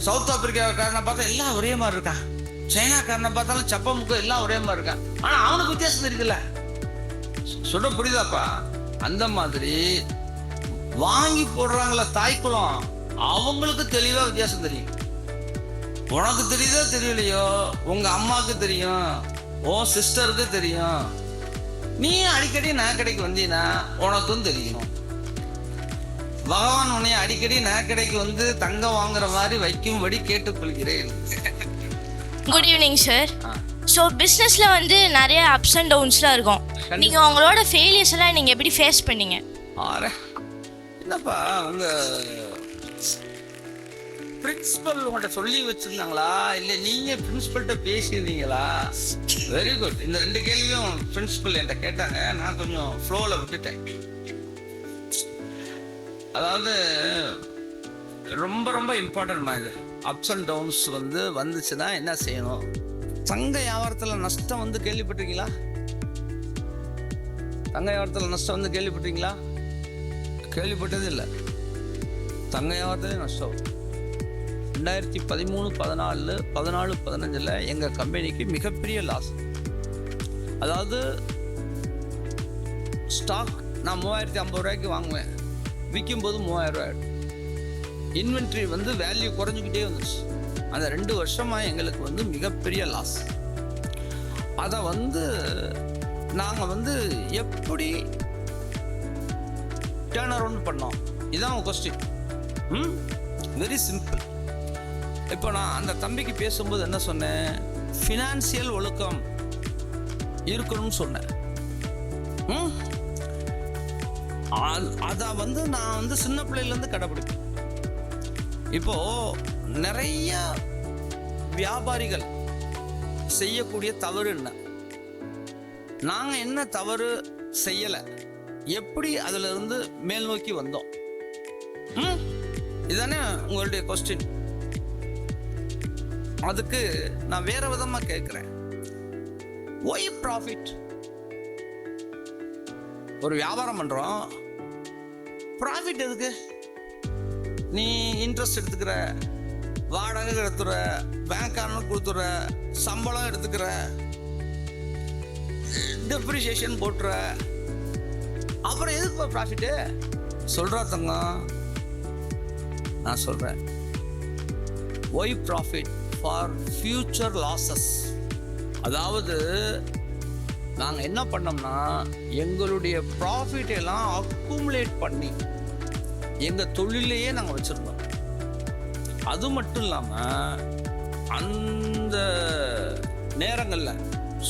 சவுத் ஆப்பிரிக்காக்காரனை பார்த்தா எல்லாம் ஒரே மாதிரி இருக்கான், சைனாக்காரனை பார்த்தாலும் சப்ப முக்கம் எல்லாம் ஒரே மாதிரி இருக்கான், ஆனா அவனுக்கு வித்தியாசம் தெரியுதுல்ல. சொல்ற புரியுதாப்பா? அந்த மாதிரி வாங்கி போடுறாங்கள தாய்க்குளம், அவங்களுக்கு தெளிவா வித்தியாசம் தெரியும். உனக்கு தெரியுதோ தெரியலையோ, உங்க அம்மாவுக்கு தெரியும், உன் சிஸ்டருக்கு தெரியும். நீ அடிக்கடி நகைக்கடைக்கு வந்தீங்கன்னா உனக்கும் தெரியும். பகவான் உன்னை அடிக்கடி நகைக்கடைக்கு வந்து தங்கம் வாங்குற மாதிரி வைக்கும்படி கேட்டுக்கொள்கிறேன். Good evening sir. ஸோ பிஸ்னஸில் வந்து நிறைய அப்ஸ் அண்ட் டவுன்ஸ்லாம் இருக்கும். நீங்கள் உங்களோட ஃபெயிலியர்ஸ் எல்லாம் நீங்கள் எப்படி ஃபேஸ் பண்ணீங்க? என்னப்பா உங்க பிரின்சிபல் உங்கள்கிட்ட சொல்லி வச்சிருந்தாங்களா, இல்லை நீங்க பிரின்சிபல்கிட்ட பேசியிருந்தீங்களா? Very good. இந்த 2 கேள்வியும் பிரின்சிபல் என்கிட்ட கேட்டாங்க, நான் கொஞ்சம் ஃப்ளோவில் விட்டுட்டேன். அதாவது ரொம்ப ரொம்ப இம்பார்ட்டன்ட் இது. அப்ஸ் அண்ட் டவுன்ஸ் வந்து வந்துச்சுன்னா என்ன செய்யணும்? தங்க வியாபாரத்தில் நஷ்டம் வந்து கேள்விப்பட்டிருக்கீங்களா? தங்க வியாபாரத்தில் நஷ்டம் வந்து கேள்விப்பட்டிருக்கீங்களா? கேள்விப்பட்டது இல்லை. தங்க வியாபாரத்திலே நஷ்டம் 2013, 14, 14, 15 எங்கள் கம்பெனிக்கு மிகப்பெரிய லாஸ். அதாவது ஸ்டாக் நான் 3050 ரூபாய்க்கு வாங்குவேன், விற்கும்போது 3000 ரூபாய். இன்வென்ட்ரி வந்து வேல்யூ குறைஞ்சிக்கிட்டே வந்துச்சு. அந்த 2 வருஷமா எங்களுக்கு வந்து மிகப்பெரிய லாஸ். அதை வந்து நாங்கள் வந்து எப்படி டேர்ன் அரவுண்ட் பண்ணோம், இதுதான் கொஸ்டின். Very simple. இப்போ நான் அந்த தம்பிக்கு பேசும்போது என்ன சொன்னேன்? ஃபினான்சியல் ஒழுக்கம் இருக்கணும்னு சொன்னேன். அதை வந்து நான் வந்து சின்ன பிள்ளையிலேருந்து கடைப்பிடிப்பேன். இப்போ நிறைய வியாபாரிகள் செய்யக்கூடிய தவறு என்ன? நாங்கள் என்ன தவறு செய்யலை, எப்படி அதுல இருந்து மேல் நோக்கி வந்தோம்? இதுதானே உங்களுடைய கொஸ்டின். அதுக்கு நான் வேற விதமா கேட்கிறேன். Why profit? ஒரு வியாபாரம் பண்றோம், ப்ராஃபிட் எதுக்கு? நீ இன்ட்ரெஸ்ட் எடுத்துக்கிற, வாடகை எடுத்துற, பேங்க் கொடுத்துற, சம்பளம் எடுத்துக்கிற, டெப்ரிசியேஷன் போட்டுற, அப்புறம் எதுக்கு ப்ராஃபிட்டு சொல்றா தங்கம்? நான் சொல்றேன், why profit for future losses. அதாவது நாங்கள் என்ன பண்ணோம்னா எங்களுடைய ப்ராஃபிட் எல்லாம் அக்குமுலேட் பண்ணி எங்கள் தொழிலையே நாங்கள் வச்சுருந்தோம். அது மட்டும் இல்லாமல் அந்த நேரங்களில்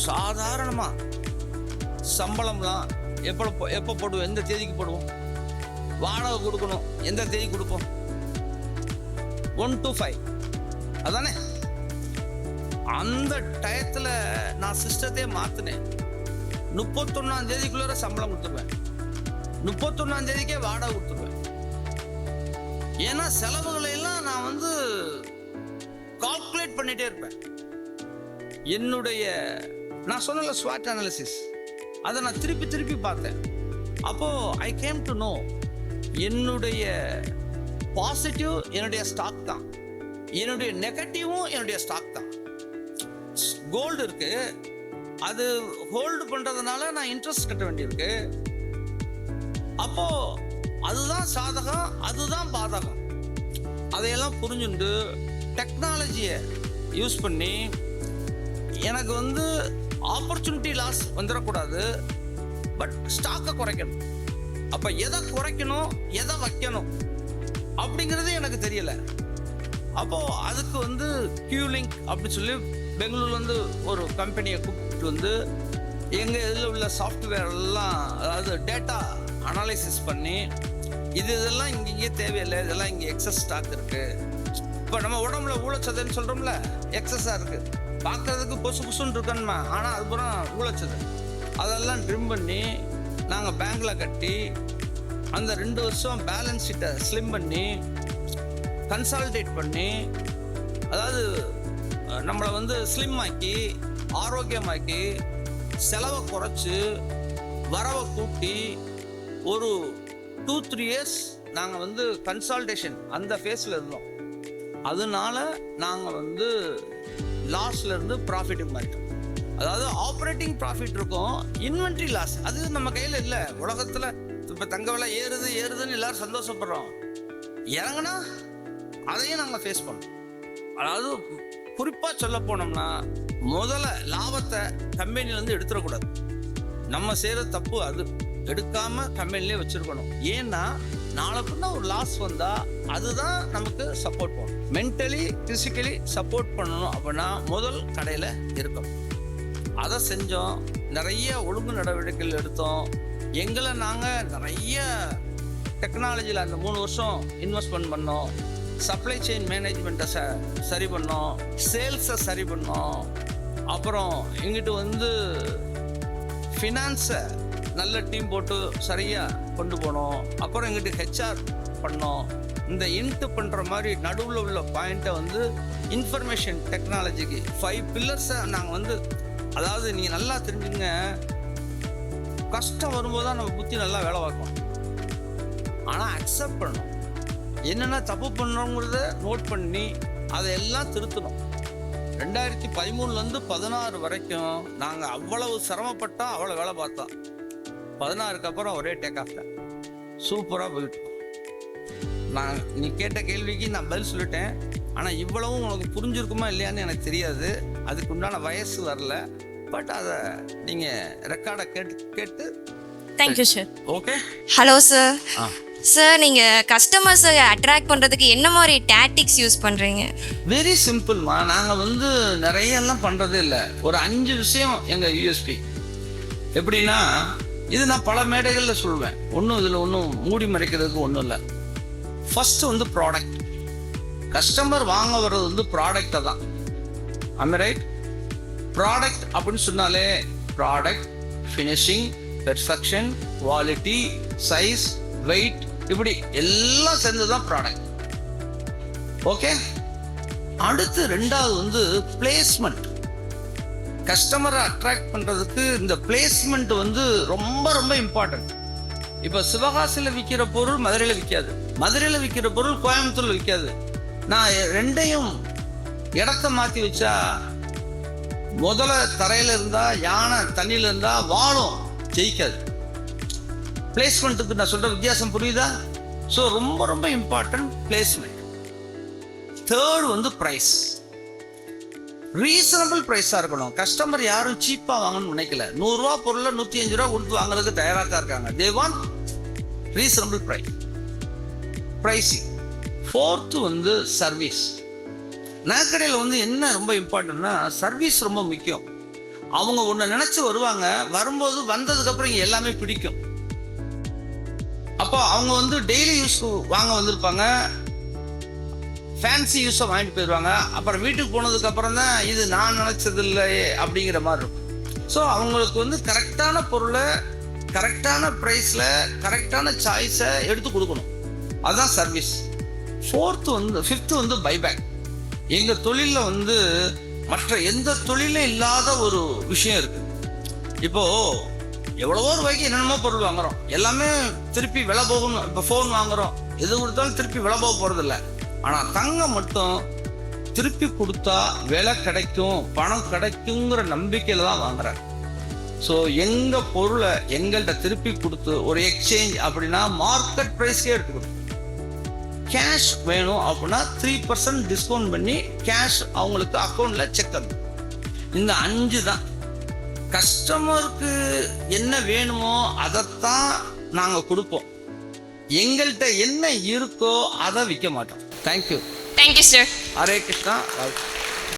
சாதாரணமாக சம்பளம்லாம் எப்போ போடுவோம், எந்த தேதிக்கு போடுவோம், வாடகை கொடுக்கணும் எந்த தேதி கொடுப்போம், 1 to 5 அதானே. அந்த டயத்தில் நான் சிஸ்டத்தையே மாற்றினேன். 31ஆம் தேதிக்குள்ள சம்பளம் கொடுத்துருவேன், 31ஆம் தேதிக்கே வாடகை கொடுத்துருவேன். ஏன்னா செலவுகளை எல்லாம் நான் வந்து கால்குலேட் பண்ணிட்டே இருப்பேன். என்னுடைய நான் சொன்ன ஸ்வாட் அனாலிசிஸ் அதை நான் திருப்பி திருப்பி பார்த்தேன். அப்போ ஐ கேம் டு நோ என்னுடைய பாசிட்டிவ் என்னுடைய ஸ்டாக் தான், என்னுடைய நெகட்டிவும் என்னுடைய ஸ்டாக் தான். கோல்டு இருக்கு, அது ஹோல்டு பண்றதுனால நான் இன்ட்ரெஸ்ட் கட்ட வேண்டியிருக்கு. அப்போ அதுதான் சாதகம், அதுதான் பாதகம். அதையெல்லாம் புரிஞ்சுண்டு டெக்னாலஜியை யூஸ் பண்ணி எனக்கு வந்து ஆப்பர்ச்சுனிட்டி லாஸ் வந்துடக்கூடாது, பட் ஸ்டாக்கை குறைக்கணும். அப்போ எதை குறைக்கணும், எதை வைக்கணும் அப்படிங்கிறது எனக்கு தெரியல. அப்போ அதுக்கு வந்து கியூலிங்க் அப்படி சொல்லி பெங்களூர்ல வந்து ஒரு கம்பெனியை கூப்பிட்டு வந்து எங்கள் இதில் உள்ள சாஃப்ட்வேர் எல்லாம், அதாவது டேட்டா அனாலிசிஸ் பண்ணி இதெல்லாம் இங்கே தேவையில்லை, இதெல்லாம் இங்கே எக்ஸஸ் ஸ்டாக் இருக்கு. இப்போ நம்ம உடம்புல ஊழச்சதுன்னு சொல்கிறோம்ல, எக்ஸஸாக இருக்கு, பார்க்கறதுக்கு பொசு பொசுன்னு இருக்கணுமா, ஆனால் அதுக்கப்புறம் ஊழச்சது. அதெல்லாம் ட்ரிம் பண்ணி நாங்கள் பேங்க்கில் கட்டி அந்த 2 வருஷம் பேலன்ஸ் ஷீட்டை ஸ்லிம் பண்ணி கன்சால்டேட் பண்ணி, அதாவது நம்மளை வந்து ஸ்லிம் ஆக்கி ஆரோக்கியமாக்கி செலவை குறைச்சி வரவை கூட்டி ஒரு 2-3 இயர்ஸ் நாங்கள் வந்து கன்சால்டேஷன் அந்த ஃபேஸில் இருந்தோம். அதனால நாங்கள் வந்து லாஸ்ல இருந்து ப்ராஃபிட்டுக்கு மாறிட்டோம். அதாவது ஆப்ரேட்டிங் ப்ராஃபிட் இருக்கும், இன்வென்ட்ரி லாஸ் அது நம்ம கையில் இல்லை. உலகத்தில் இப்போ தங்க விலை ஏறுதுன்னு எல்லாரும் சந்தோஷப்படுறோம், இறங்குனா அதையும் நாங்கள் ஃபேஸ் பண்ணோம். அதாவது குறிப்பாக சொல்ல போனோம்னா முதல்ல லாபத்தை கம்பெனிலேருந்து எடுத்துடக்கூடாது. நம்ம செய்கிற தப்பு அது, எடுக்காமல் கம்பெனிலே வச்சுருக்கணும். ஏன்னா நாளை பின்னா ஒரு லாஸ் வந்தால் அதுதான் நமக்கு சப்போர்ட் பண்ணணும். மென்டலி ஃபிசிக்கலி சப்போர்ட் பண்ணணும். அப்படின்னா முதல் கடையில் இருக்கணும். அதை செஞ்சோம். நிறைய ஒழுங்கு நடவடிக்கைகள் எடுத்தோம். எங்களை நாங்கள் நிறைய டெக்னாலஜியில் அந்த 3 வருஷம் இன்வெஸ்ட்மெண்ட் பண்ணோம். சப்ளை செயின் மேனேஜ்மெண்ட்டை சரி பண்ணோம், சேல்ஸை சரி பண்ணோம். அப்புறம் எங்கிட்ட வந்து ஃபினான்ஸை நல்ல டீம் போட்டு சரியாக கொண்டு போனோம். அப்புறம் எங்கிட்ட ஹெச்ஆர் பண்ணோம். இந்த இன்ட்டு பண்ணுற மாதிரி நடுவில் உள்ள பாயிண்ட்டை வந்து இன்ஃபர்மேஷன் டெக்னாலஜிக்கு 5 பில்லர்ஸை நாங்கள் வந்து, அதாவது நீங்கள் நல்லா தெரிஞ்சுங்க, கஷ்டம் வரும்போது தான் நம்ம புத்தி நல்லா வேலை பார்க்கணும். ஆனால் அக்செப்ட் பண்ணணும், என்னென்ன தப்பு பண்ணுறோங்கிறத நோட் பண்ணி அதையெல்லாம் திருத்தணும். 2013 16 வரைக்கும் நாங்கள் அவ்வளவு சிரமப்பட்டோம், அவ்வளோ வேலை பார்த்தோம். 16க்கு அப்புறம் ஒரே டேக் ஆஃப் தான், சூப்பராக போயிட்டு. நீ கேட்ட கேள்விக்கு நான் பதில் சொல்லிட்டேன். ஆனால் இவ்வளவும் உனக்கு புரிஞ்சிருக்குமா இல்லையான்னு எனக்கு தெரியாது, அதுக்கு உண்டான வயசு வரல. பட் அதை நீங்கள் ரெக்கார்டை கேட்டு thank you sir. Okay. Hello sir. Sir, நீங்கள் கஸ்டமர்ஸை அட்ராக்ட் பண்ணுறதுக்கு என்ன மாதிரி டாக்டிக்ஸ் யூஸ் பண்ணுறீங்க? வெரி சிம்பிள்மா. நாங்கள் வந்து நிறையெல்லாம் பண்ணுறதே இல்லை. ஒரு 5 விஷயம் எங்கள் யூஎஸ்பி. எப்படின்னா, இது நான் பல மேடைகளில் சொல்லுவேன், இதில் ஒன்றும் மூடி மறைக்கிறதுக்கு ஒன்றும் இல்லை. ஃபர்ஸ்ட் வந்து ப்ராடக்ட். கஸ்டமர் வாங்க வர்றது வந்து ப்ராடக்டை தான். I'm right? ப்ராடக்ட் அப்படின்னு சொன்னாலே product, finishing, perfection, quality, size, weight, இப்படி எல்லாம் சேர்ந்து தான் ப்ராடக்ட். ஓகே. அடுத்து 2வது வந்து பிளேஸ்மெண்ட். கஸ்டமரை அட்ராக்ட் பண்ணுறதுக்கு இந்த பிளேஸ்மெண்ட் வந்து ரொம்ப ரொம்ப இம்பார்ட்டன்ட். இப்போ சிவகாசியில் விற்கிற பொருள் மதுரையில் விற்காது, மதுரையில் விற்கிற பொருள் கோயம்புத்தூரில் விற்காது. நான் 2யும் இடத்த மாற்றி வச்சா, முதல்ல தரையில் இருந்தால் யானை, தண்ணியில் இருந்தால் வாழும், ஜெயிக்காது. பிளேஸ்மெண்ட்டுக்கு நான் சொல்கிற வித்தியாசம் புரியுதா? ஸோ ரொம்ப ரொம்ப இம்பார்ட்டன்ட் பிளேஸ்மெண்ட். 3rd வந்து ப்ரைஸ். ரீசனபிள் ப்ரைஸாக இருக்கணும். கஸ்டமர் யாரும் சீப்பாக வாங்கணும்னு நினைக்கல. 100 ரூபா பொருளை 105 ரூபா கொடுத்து வாங்குறதுக்கு தயாராக தான் இருக்காங்க. They want reasonable pricing. 4th வந்து சர்வீஸ். நகைக்கடையில் வந்து என்ன ரொம்ப இம்பார்ட்டன்ட்னா சர்வீஸ் ரொம்ப முக்கியம். அவங்க ஒன்று நினச்சி வருவாங்க, வரும்போது வந்ததுக்கப்புறம் இங்கே எல்லாமே பிடிக்கும். அப்போ அவங்க வந்து டெய்லி யூஸ் வாங்க வந்திருப்பாங்க, ஃபேன்சி யூஸை வாங்கிட்டு போயிடுவாங்க. அப்புறம் வீட்டுக்கு போனதுக்கு அப்புறம் தான் இது நான் நினச்சது இல்லையே அப்படிங்கிற மாதிரி இருக்கும். ஸோ அவங்களுக்கு வந்து கரெக்டான பொருளை கரெக்டான ப்ரைஸில் கரெக்டான சாய்ஸை எடுத்து கொடுக்கணும். அதுதான் சர்வீஸ். 5th வந்து பைபேக். எங்கள் தொழிலில் வந்து மற்ற எந்த தொழிலும் இல்லாத ஒரு விஷயம் இருக்குது. இப்போது எவ்வளவோ ரூபாய்க்கு என்னென்னமோ பொருள் வாங்குகிறோம், எல்லாமே திருப்பி விலை போகணும். இப்போ ஃபோன் வாங்குகிறோம், எது கொடுத்தாலும் திருப்பி விலை போக போகிறதில்ல. ஆனால் தங்கம் மட்டும் திருப்பி கொடுத்தா விலை கிடைக்கும், பணம் கிடைக்குங்கிற நம்பிக்கையில தான் வாங்குறாங்க. ஸோ எங்க பொருளை எங்கள்கிட்ட திருப்பி கொடுத்து ஒரு எக்ஸ்சேஞ்ச் அப்படின்னா மார்க்கெட் ப்ரைஸ்க்கே எடுத்துக்கணும். கேஷ் வேணும் அப்படின்னா 3% டிஸ்கவுண்ட் பண்ணி கேஷ் அவங்களுக்கு அக்கௌண்ட்ல செக் பண்ணணும். இந்த 5 தான். கஸ்டமருக்கு என்ன வேணுமோ அதைத்தான் நாங்கள் கொடுப்போம். எங்கள்கிட்ட என்ன இருக்கோ அதை விற்க மாட்டோம். Thank you. Thank you sir. Hare Krishna.